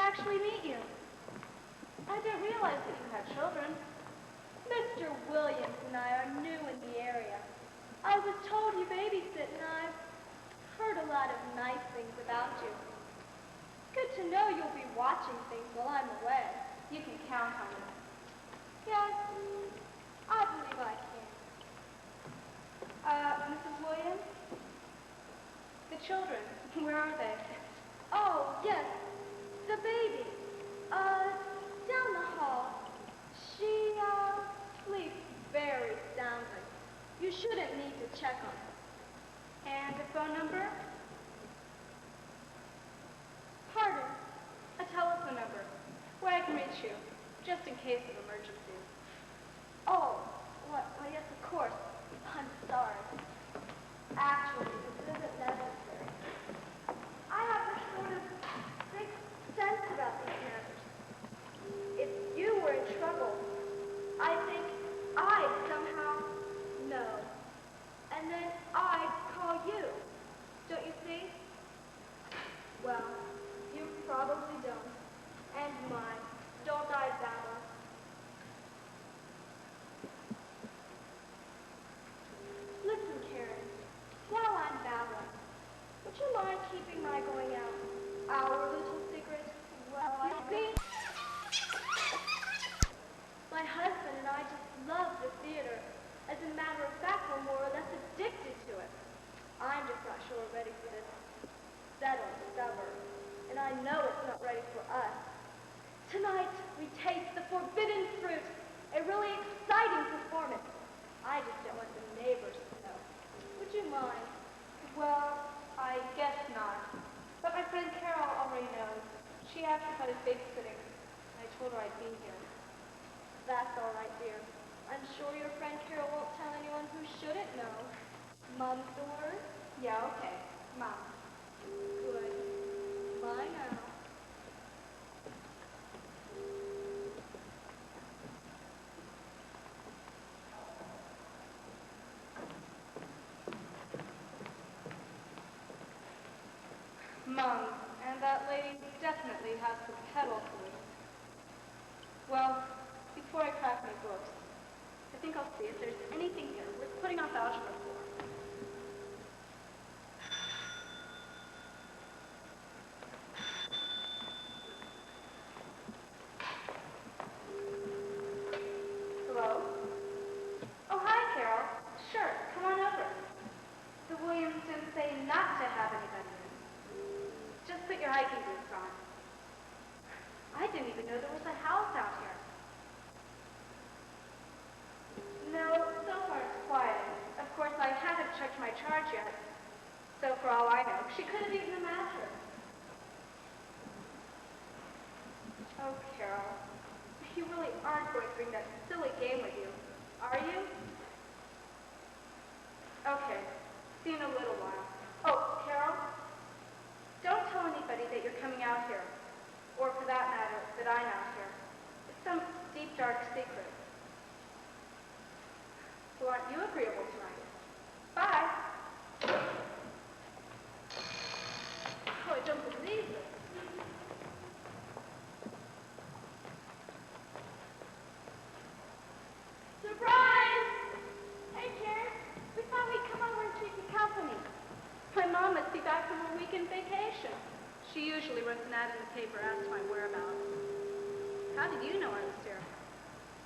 actually meet you. I didn't realize that you had children. Mr. Williams and I are new in the area. I was told you babysit, and I've heard a lot of nice things about you. Good to know you'll be watching things while I'm away. You can count on it. Yes, I believe I can. Mrs. Williams? The children, where are they? Oh, yes, the baby. Down the hall. She, sleeps very soundly. You shouldn't need to check on her. And a phone number? Pardon? A telephone number, where I can reach you, just in case of emergencies. Oh, well, yes, of course. I'm sorry. Actually, this isn't necessary. I have a sort of sixth sense about these matters. If you were in trouble, I think I'd somehow know. And then I'd call you. Don't you see? Well, you probably don't. And mine. Don't I, Bella? Listen, Karen. While I'm babbling, would you mind keeping my going out our little secret? Well, you see, my husband and I just love the theater. As a matter of fact, we're more or less addicted to it. I'm just not sure we're ready for this settled summer. And I know it's not ready for us. Tonight, we taste the forbidden fruit. A really exciting performance. I just don't want the neighbors to know. Would you mind? Well, I guess not. But my friend Carol already knows. She asked if I was babysitting. I told her I'd be here. That's all right, dear. I'm sure your friend Carol won't tell anyone who shouldn't know. Mom's the word? Yeah, okay. Mom. Good. Bye now. Mom, and that lady definitely has the pedal flu. Well, before I crack my books, I think I'll see if there's anything here worth putting off algebra for. Hello? Oh, hi, Carol. Sure, come on over. The Williams didn't say not to have anybody in. Just put your hiking boots on. I didn't even know there was a house out here. No, so far it's quiet. Of course, I haven't checked my charge yet. So for all I know, she could have eaten a mattress. Oh, Carol, you really aren't going to bring that silly game with you, are you? Okay, see you in a little while. Oh, Carol, don't tell anybody that you're coming out here, or for that matter, that I'm out here. It's some deep, dark secret. So aren't you agreeable tonight? Bye. Oh, I don't believe it. Surprise! Hey, Karen. We thought we'd come over and keep you company. My mom must be back from her weekend vacation. She usually runs an ad in the paper as to my whereabouts. How did you know I was here?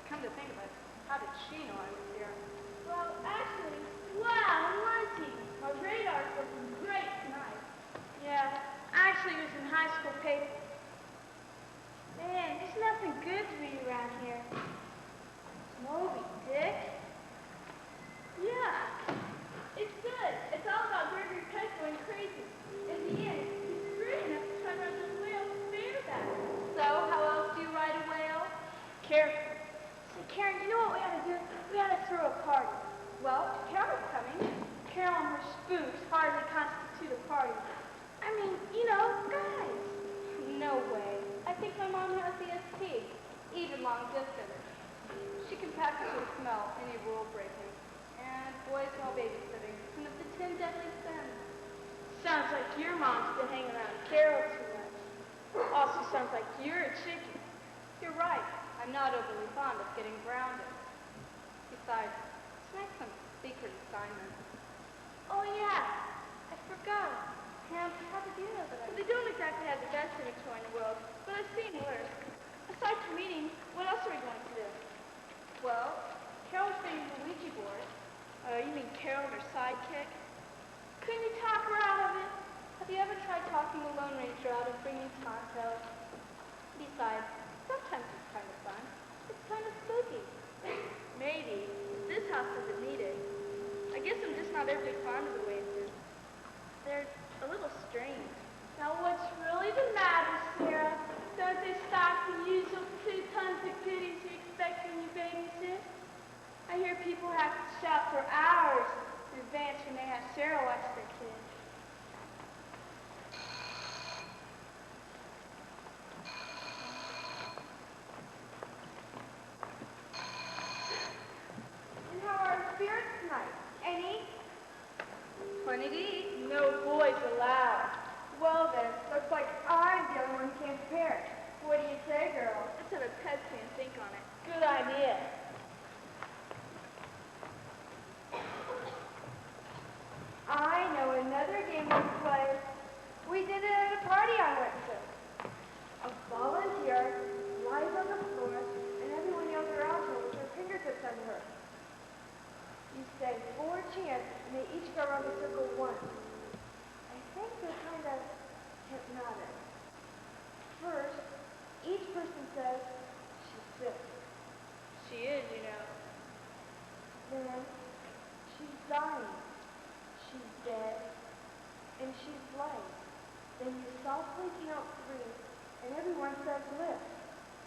Come to think of it, how did she know I was here? Well, actually, wow, Monty, my radar's looking great tonight. Yeah, actually it was in high school paper. Man, there's nothing good to read around here. Moby Dick? Yeah, it's good. It's all about Gregory Peck going crazy. In the end, he's screwed enough to try to run this whale bareback. So, how else do you ride a whale? Careful. Say, Karen, you know what we ought to do? We ought to throw a party. Well, Carol's coming. Carol and her spoons hardly constitute a party. I mean, you know, guys. No way. I think my mom has ESP, even long distance. She can package and smell any rule breaking. And boys while babysitting is one of the 10 deadly sins. Sounds like your mom's been hanging around Carol too much. Also sounds like you're a chicken. You're right. I'm not overly fond of getting grounded. Besides, tonight's some secret assignment. Oh, yeah. I forgot. Pam, how did you know that I... Well, they don't exactly have the best image toy in the world, but I've seen worse. Aside from eating, what else are we going to do? Well, Carol's bringing the Ouija board. You mean Carol and her sidekick? Couldn't you talk her out of it? Have you ever tried talking the Lone Ranger out of bringing Tonto? Besides, sometimes it's kind of fun. It's kind of spooky. Maybe. This house doesn't need it. I guess I'm just not every fond of the way it is. They're a little strange. Now, what's really the matter, Sarah? Don't they stock the usual 2 tons of goodies you expect when you babysit? I hear people have to shop for hours in advance when they have Sarah watch their kids. And how are spirits tonight? Any? Plenty to eat. No boys allowed. Well then, looks like I'm the only one who can't prepare. What do you say, girl? Let's have a test and think on it. Good idea. I know another game we can play. We did it at a party I went to. A volunteer lies on the floor and everyone yells her out with her fingertips under her. You say 4 chants and they each go around the circle once. I think they're kind of hypnotic. First, each person says she's sick. She is, you know. Then she's dying. She's dead. And she's light. Then you softly count 3, and everyone says lift.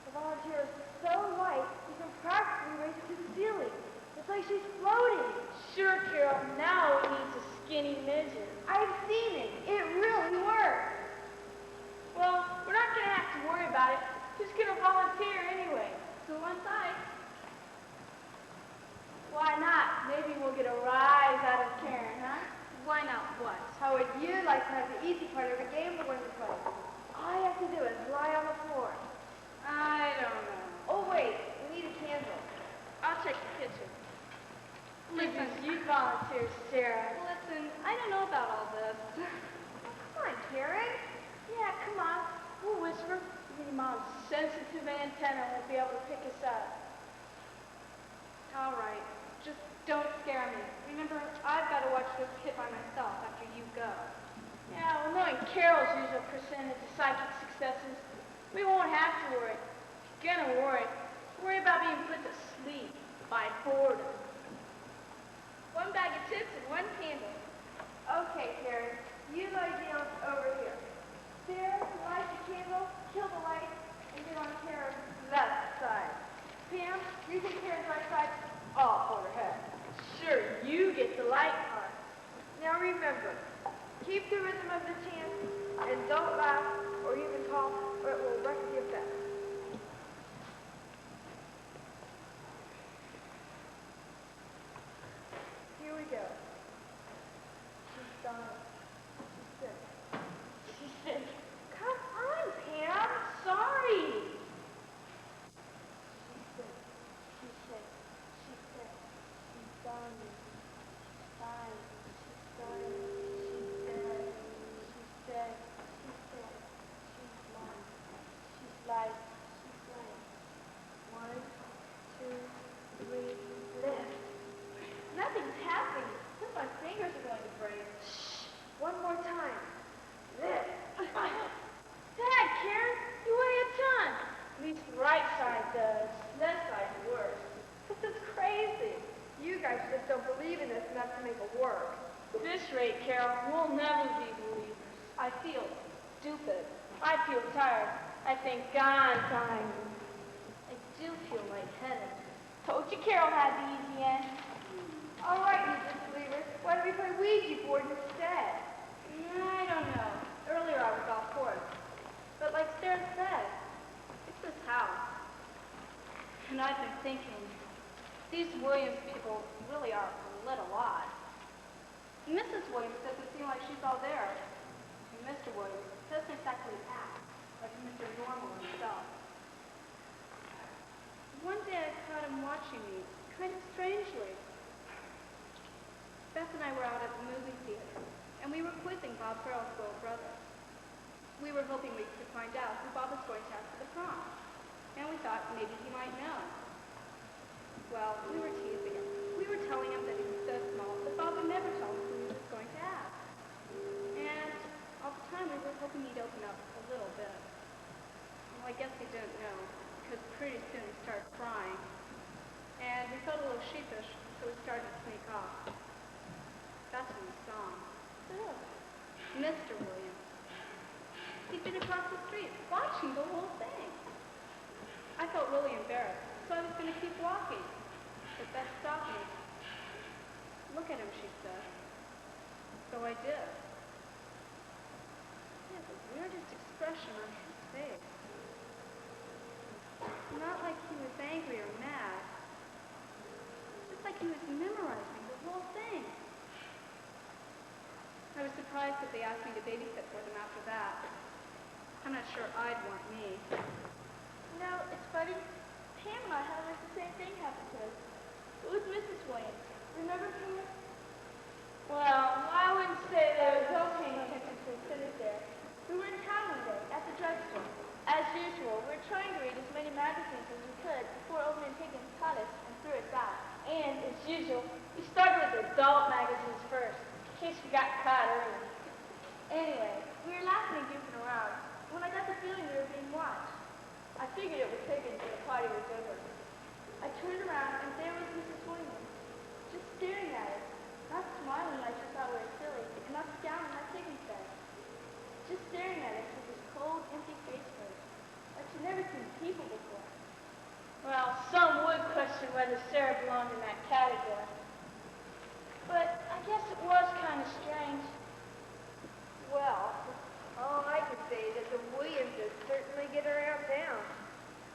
The volunteer is so light, you can practically raise it to the ceiling. It's like she's floating. Sure, Carol. Now it needs a skinny midget. I've seen it. It really works. Well, we're not going to have to worry about it. Just going to volunteer anyway. Go on side. Why not? Maybe we'll get a rise out of Karen, huh? Why not what? How would you like to have the easy part of a game we're going to play? All you have to do is lie on the floor. I don't know. Oh, wait. We need a candle. I'll check the kitchen. Listen, You volunteer, Sarah. listen, I don't know about all this. Come on, Karen. Yeah, come on. We'll whisper. Your mom's sensitive antenna won't be able to pick us up. All right, just don't scare me. Remember, I've got to watch this kid by myself after you go. Yeah, well, knowing Carol's usual percentage of psychic successes, we won't have to worry. If you're gonna worry about being put to sleep by boredom. 1 bag of chips and 1 candle. Okay, Karen. You lie down over here. Sarah, light the candle, kill the light, and get on Karen's left side. Pam, you take Karen's right side. I'll hold her head. Sure, you get the light part. Now remember, keep the rhythm of the chant, and don't laugh or even talk, or it will wreck the effect. Here we go. She's dying. She's sick. She's sick. Come on, Pam. Sorry. She's sick. She's sick. She's sick. She's dying. She's dying. She's dying. She's dead. She's dead. She's dead. She's light. She's light. She's light. 1, 2, 3, lift. Nothing's happening. Just my fingers are going to break. Shh. One more time. Lift. Dad, Karen, you weigh a ton. At least the right side does. Left side's worse. This is crazy. You guys just don't believe in this enough to make it work. At this rate, Carol, we'll never be believers. I feel stupid. I feel tired. I think I'm dying. I do feel lightheaded. Told you Carol had the easy end. All right, you disbelievers. Why don't we play Ouija board instead? I don't know. Earlier I was all for it. But like Sarah said, it's this house. And I've been thinking, these Williams people really are a little odd. Mrs. Williams doesn't seem like she's all there. And Mr. Williams doesn't exactly act like We were hoping we could find out who Bob was going to ask for the prom. And we thought maybe he might know. Well, we were teasing him. We were telling him that he was so small that Bob would never tell us who he was going to ask. And all the time we were hoping he'd open up a little bit. Well, I guess he didn't know, because pretty soon he started crying. And we felt a little sheepish, so we started to sneak off. That's when we saw him. Oh, Mr. Williams. He'd been across the street, watching the whole thing. I felt really embarrassed, so I was going to keep walking. But Beth stopped me. Look at him, she said. So I did. He had the weirdest expression on his face. Not like he was angry or mad. Just like he was memorizing the whole thing. I was surprised that they asked me to babysit for them after that. I'm not sure I'd want me. No, it's funny. Pam and I had like the same thing happen to us. It was Mrs. Williams. Remember, Pam? Well, I wouldn't say there was okay attention to the sitters there. We were in town one day at the drugstore. As usual, we were trying to read as many magazines as we could before Overman Higgins caught us and threw us out. And, as usual, we started with adult magazines first, in case we got caught early. Anyway, we were laughing and goofing around when I got the feeling we were being watched. I figured it was Higgins when the party was over. I turned around and there was Mrs. Williams, just staring at us, not smiling like she thought we were silly, and not scowling like Higgins said. Just staring at us with this cold, empty face of hers, like she'd never seen people before. Well, some would question whether Sarah belonged in that category. But I guess it was kind of strange. Well, all I can say is that the Williamses certainly get around town.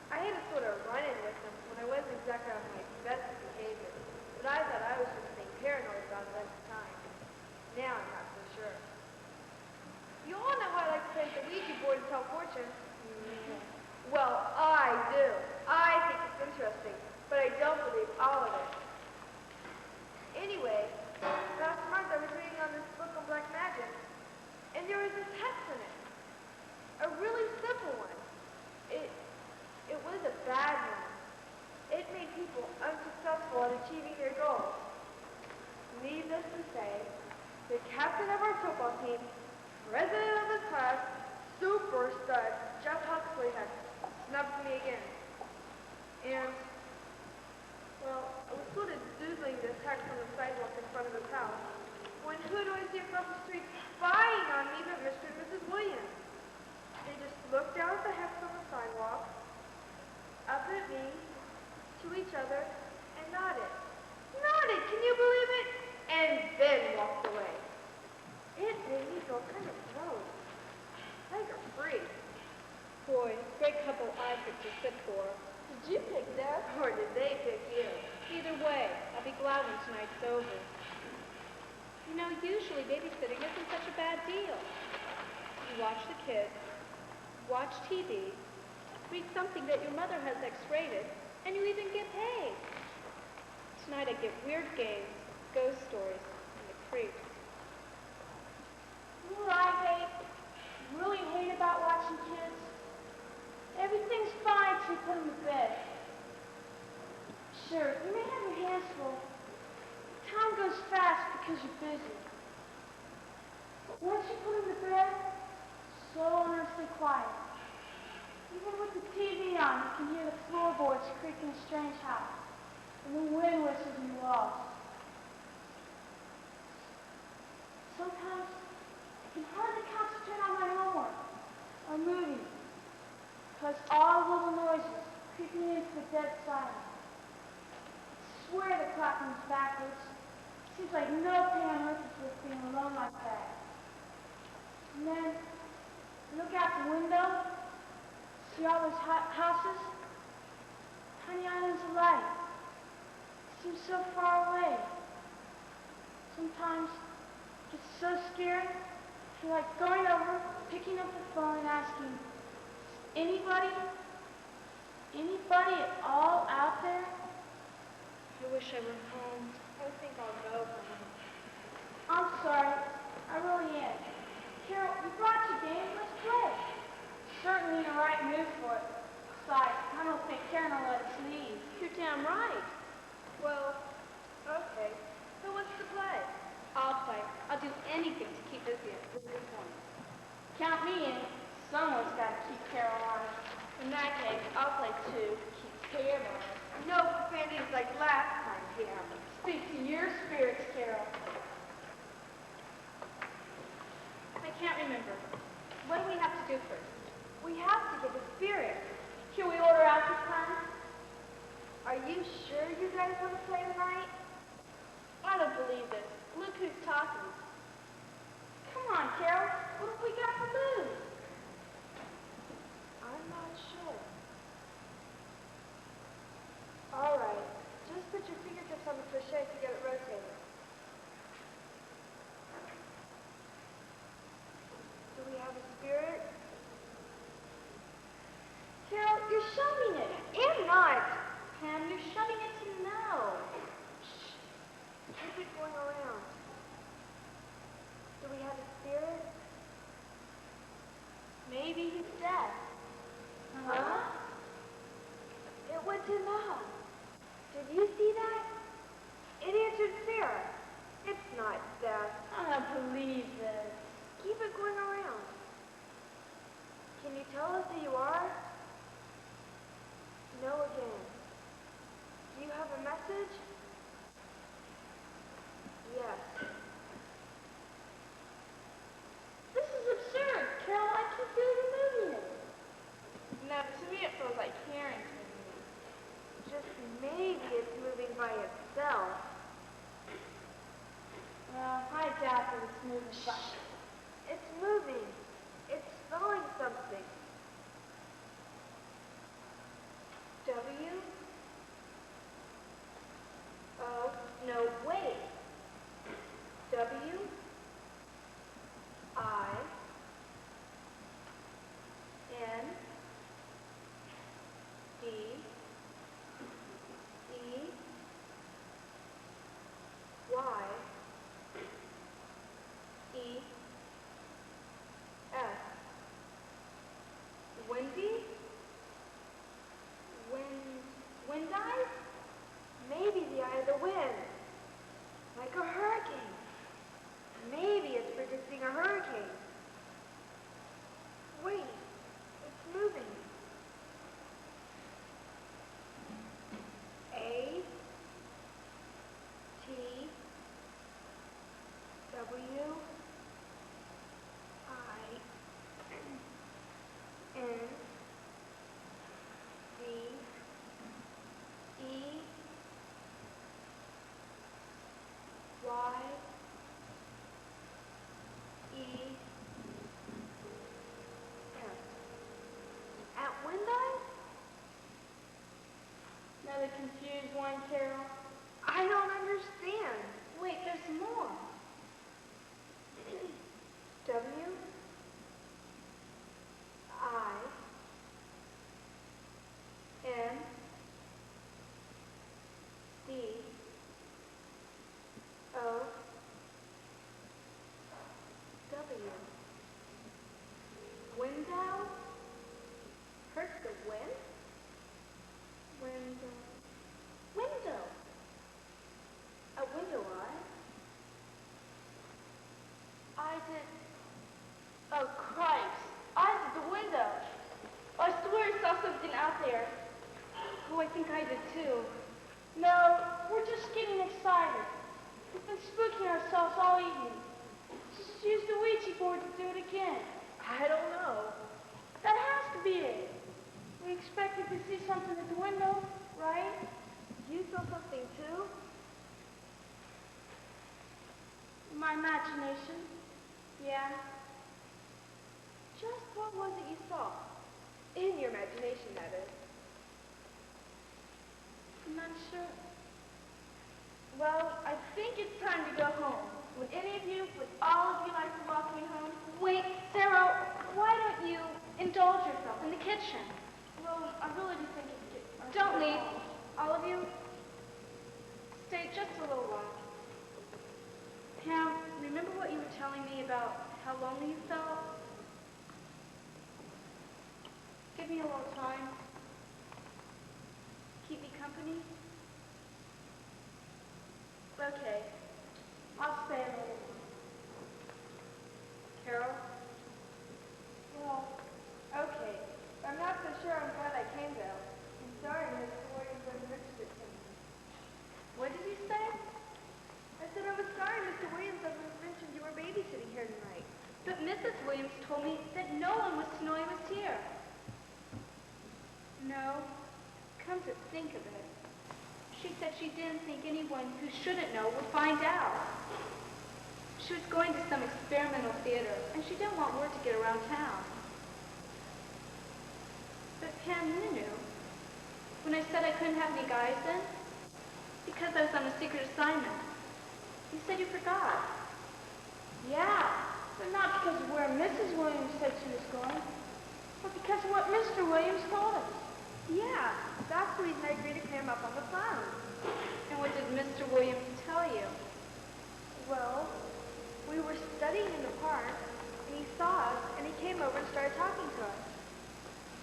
I had a sort of run-in with them when I wasn't exactly on my best behavior, but I thought I was just being paranoid about it at the time. Now I'm not so sure. You all know how I like to play the Ouija board and tell fortunes. Well, I do. I think it's interesting, but I don't believe all of it. Anyway, last month I was reading on this book on black magic, and there was this hex in it. A really simple one. It was a bad one. It made people unsuccessful at achieving their goals. Needless to say, the captain of our football team, president of the class, super stud, Jeff Huxley had snubbed me again. And, well, I was sort of doodling this hex on the sidewalk in front of his house when who do I see across the street spying on me but Mr. and Mrs. Williams? They just looked down at the hex on the sidewalk, up at me, to each other, and nodded. Nodded, can you believe it? And then walked away. It made me feel kind of low. Like a freak. Boy, great couple I picked to sit for. Did you pick that? Or did they pick you? Either way, I'll be glad when tonight's over. You know, usually babysitting isn't such a bad deal. You watch the kids, watch TV, read something that your mother has X-rated, and you even get paid. Tonight I get weird games, ghost stories, and the creeps. You know what I really hate about watching kids? Everything's fine till you put them to bed. Sure, you may have your hands full. Time goes fast because you're busy. But once you put them to bed, so earnestly quiet. Even with the TV on, you can hear the floorboards creak in a strange house, and the wind whistles in the walls. Sometimes I can hardly concentrate on my homework or movie, because all the little noises creeping into the dead silence. I swear the clock moves backwards. Seems like no pain on earth is worth being alone like that. And then, look out the window, see all those houses, tiny islands of light. Seems so far away. Sometimes I get so scared, I feel like going over, picking up the phone and asking, is anybody at all out there? I wish I were home. I think I'll go for him. I'm sorry, I really am. Carol, you brought your game, let's play. certainly in the right mood for it. Besides, I don't think Karen will let us leave. You're damn right. Well, okay. So what's the play? I'll play. I'll do anything to keep busy at this point. Count me in. Someone's got to keep Carol honest. In that case, I'll play too. Keep Pam honest. No profanities like last time, Pam. Speak to your spirits, Carol. I can't remember. What do we have to do first? We have to get the spirit. Can we order out this time? Are you sure you guys want to play tonight? I don't believe this. Look who's talking. Come on, Carol. What have we got to lose? I'm not sure. All right. Just put your fingertips on the crochet to get it rotated. Do we have a spirit? Carol, you're shoving it. And not. Pam, you're shoving it to no. Keep it going around. Do we have a spirit? Maybe he's dead. Huh? It went to no. Did you see that? It answered Sarah. It's not death. I don't believe this. Keep it going around. Can you tell us who you are? No again. Do you have a message? Yes. This is absurd. Carol, I can feel you moving it. No, to me it feels like Karen's moving it. Just maybe it's moving by itself. Well, I doubt that it's moving by. It's moving. It's spelling something. W? Oh, no, wait. W? I? N? D? E? Y? E? S? Windy? Wind eye? Maybe the eye of the wind. Like a hurricane. Maybe it's predicting a hurricane. Wait, it's moving. A, T, W, I, N, D, E, Y, E, S. At Windy? Another confused one, Carol. I don't understand. Wait, there's more. W, I, N, D, O, W. Window? Hurts the wind? Window. Window. A window eye? I did. Oh, Christ. Eyes at the window. I swear I saw something out there. Oh, I think I did too. No, we're just getting excited. We've been spooking ourselves all evening. Just use the Ouija board to do it again. I don't know. That has to be it. We expected to see something at the window, right? You saw something too? My imagination. Yeah. Just what was it you saw? In your imagination, that is. I'm not sure. Well, I think it's time to go home. Would all of you like to walk me home? Wait, Sarah, why don't you indulge yourself in the kitchen? Well, I really do think it's Don't leave. All of you, stay just a little while. Pam, remember what you were telling me about how lonely you felt? think of it. She said she didn't think anyone who shouldn't know would find out. She was going to some experimental theater, and she didn't want word to get around town. But Pam, you knew. When I said I couldn't have any guys then, because I was on a secret assignment, you said you forgot. Yeah, but not because of where Mrs. Williams said she was going, but because of what Mr. Williams told us. Yeah, that's the reason I agreed to clear him up on the phone. And what did Mr. Williams tell you? Well, we were studying in the park, and he saw us, and he came over and started talking to us.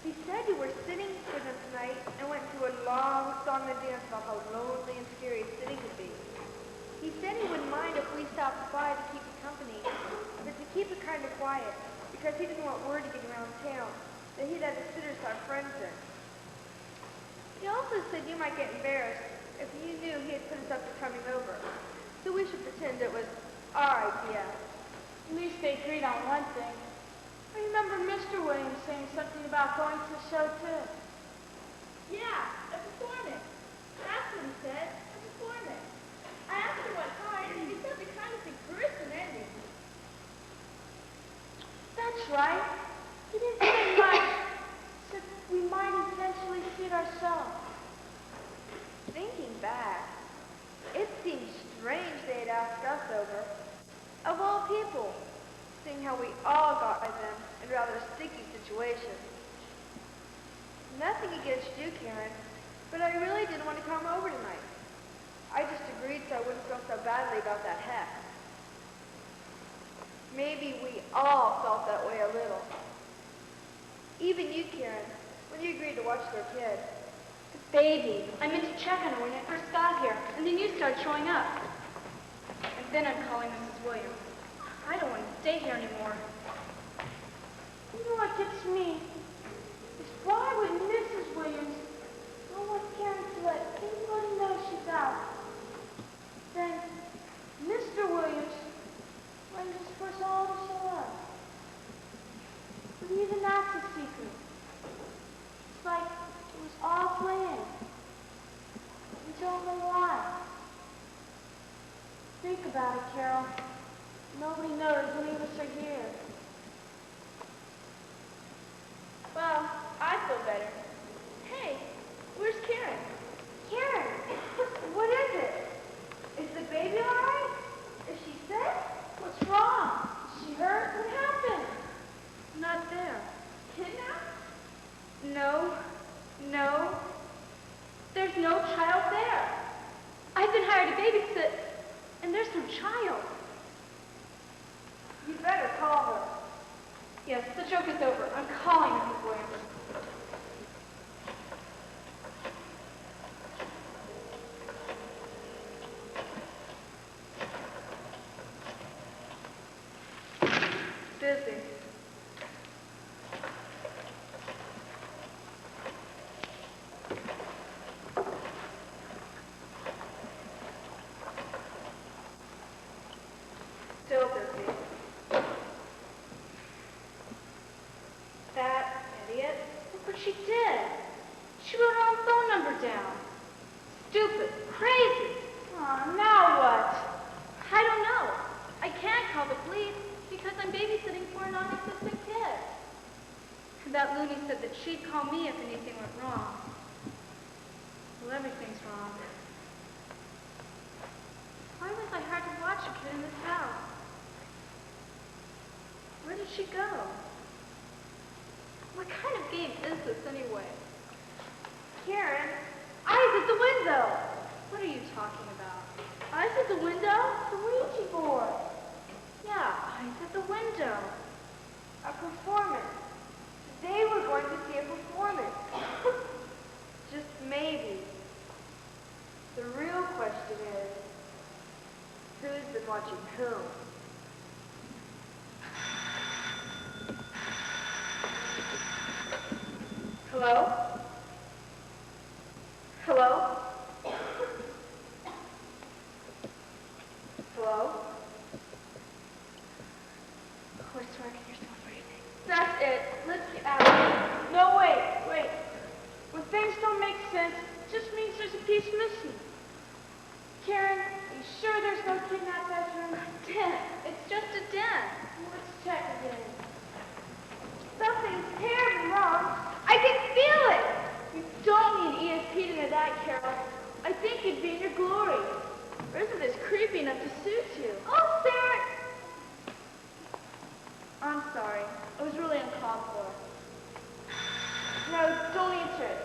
He said you were sitting for them tonight and went through a long song and dance about how lonely and scary a city could be. He said he wouldn't mind if we stopped by to keep you company, but to keep it kind of quiet, because he didn't want word to get around town that he'd had visitors our friends in. He also said you might get embarrassed if you knew he had put us up to coming over, so we should pretend it was our idea. At least they agreed on one thing. I remember Mr. Williams saying something about going to the show, too. Yeah, a performance. That's what he said, a performance. I asked him what kind, and he said the kind with the gruesome ending. That's right. He didn't say much. Said we might eventually see it ourselves. Thinking back, it seems strange they'd ask us over. Of all people, seeing how we all got by them in rather sticky situations. Nothing against you, Karen, but I really didn't want to come over tonight. I just agreed so I wouldn't feel so badly about that hex. Maybe we all felt that way a little. Even you, Karen, when you agreed to watch their kid. Baby, I meant to check on her when I first got here, and then you started showing up. And then I'm calling Mrs. Williams. I don't want to stay here anymore. You know what gets me? Is why would Mrs. Williams don't want Karen to let anybody know she's out? Then Mr. Williams arranges for us all to show up. But even that's a secret. It's like it was all planned. We don't know why. Think about it, Carol. Nobody knows any of us are here. Well, I feel better. Hey, where's Karen? Karen, what is it? Is the baby all right? Is she sick? What's wrong? Is she hurt? What happened? Not there. Kidnapped? No. There's no child there. I've been hired to babysit, and there's no child. You better call her. Yes, the joke is over. I'm calling Mrs. Williams. Busy. Still busy. That idiot. Look what she did. She wrote her own phone number down. Stupid. Crazy. Aw, now what? I don't know. I can't call the police because I'm babysitting for a non-existent kid. And that loony said that she'd call me if anything went wrong. Well, everything's wrong. Why was I hired to watch a kid in this house? Where did she go? What kind of game is this anyway? Karen, Eyes at the window! What are you talking about? Eyes at the window? The Ouija board. Yeah, eyes at the window. a performance. They were going to see a performance. Just maybe. The real question is, who's been watching whom? Hello? Hello? Hello? Oh, I swear I can hear someone breathing. That's it. Let's get out of here. No, wait. When things don't make sense, just sure there's no kidnapped bedroom? Den. It's just a den. Let's check again. Something's terribly wrong. I can feel it. You don't need ESP to know that, Carol. I think you'd be in your glory. Or isn't this creepy enough to suit you? Oh, Sarah. I'm sorry. I was really uncalled for. No, don't answer it.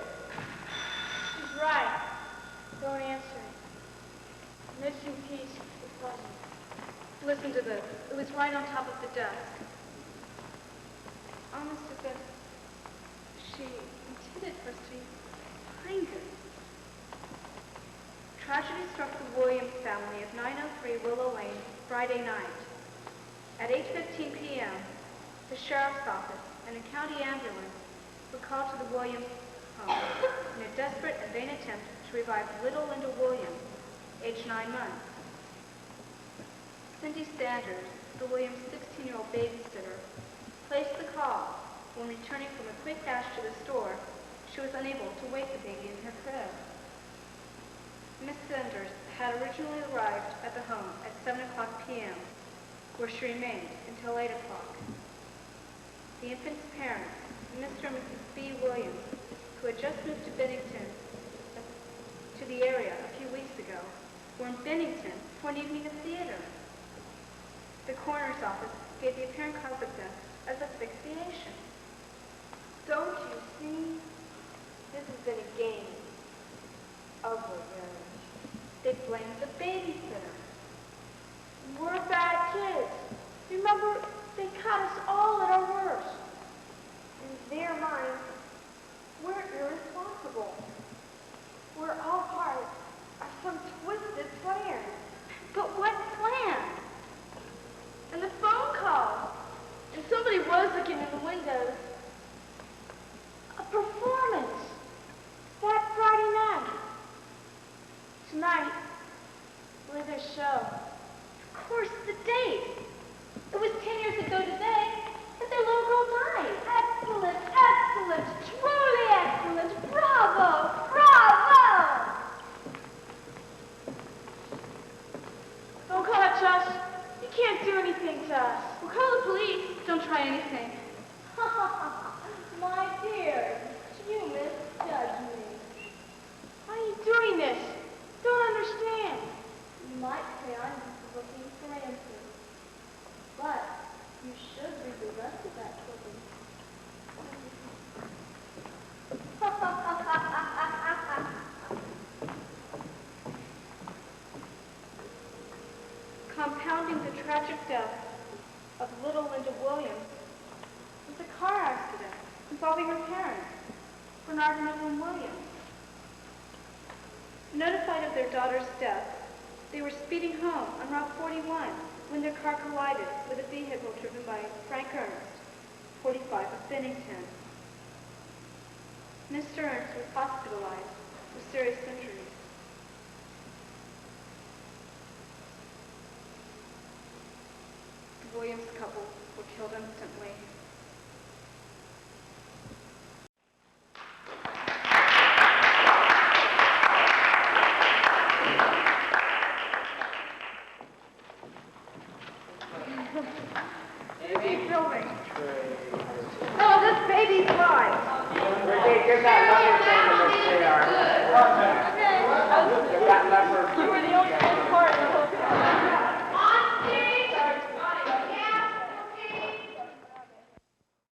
She's right. Don't answer it. Missing piece of the puzzle. Listen to this. It was right on top of the desk. Almost as if she intended for us to find it. Tragedy struck the Williams family of 903 Willow Lane Friday night. At 8:15 p.m., the sheriff's office and a county ambulance were called to the Williams home in a desperate and vain attempt to revive little Linda Williams, aged 9 months. Cindy Sanders, the Williams' 16-year-old babysitter, placed the call. When returning from a quick dash to the store, she was unable to wake the baby in her crib. Miss Sanders had originally arrived at the home at 7 o'clock p.m., where she remained until 8 o'clock. The infant's parents, Mr. and Mrs. B. Williams, who had just moved to Bennington, to the area a few weeks ago, were in Bennington for an evening of theater. The coroner's office gave the apparent cause of death as asphyxiation. Don't you see? This has been a game of revenge. They blamed the babysitter. We're bad kids. Remember, they caught us all at our worst. In their minds, we're irresponsible. We're all part of some twisted plan. But what plan? And the phone calls. And somebody was looking in the windows. A performance. That Friday night. Tonight, with a show. Of course, the date. It was 10 years ago today that their little girl died. Excellent, excellent, truly excellent. Bravo, bravo! Don't touch us. You can't do anything to us. We'll call the police. Don't try anything. My dear, you misjudge me. Why are you doing this? Don't understand. You might say I'm just looking for answers. But you should read the rest of that clipping. Compounding the tragic death of little Linda Williams was a car accident involving her parents, Bernard and Evelyn Williams. Notified of their daughter's death, they were speeding home on Route 41 when their car collided with a vehicle driven by Frank Ernst, 45 of Bennington. Mr. Ernst was hospitalized with serious injuries. The Williams couple were killed instantly.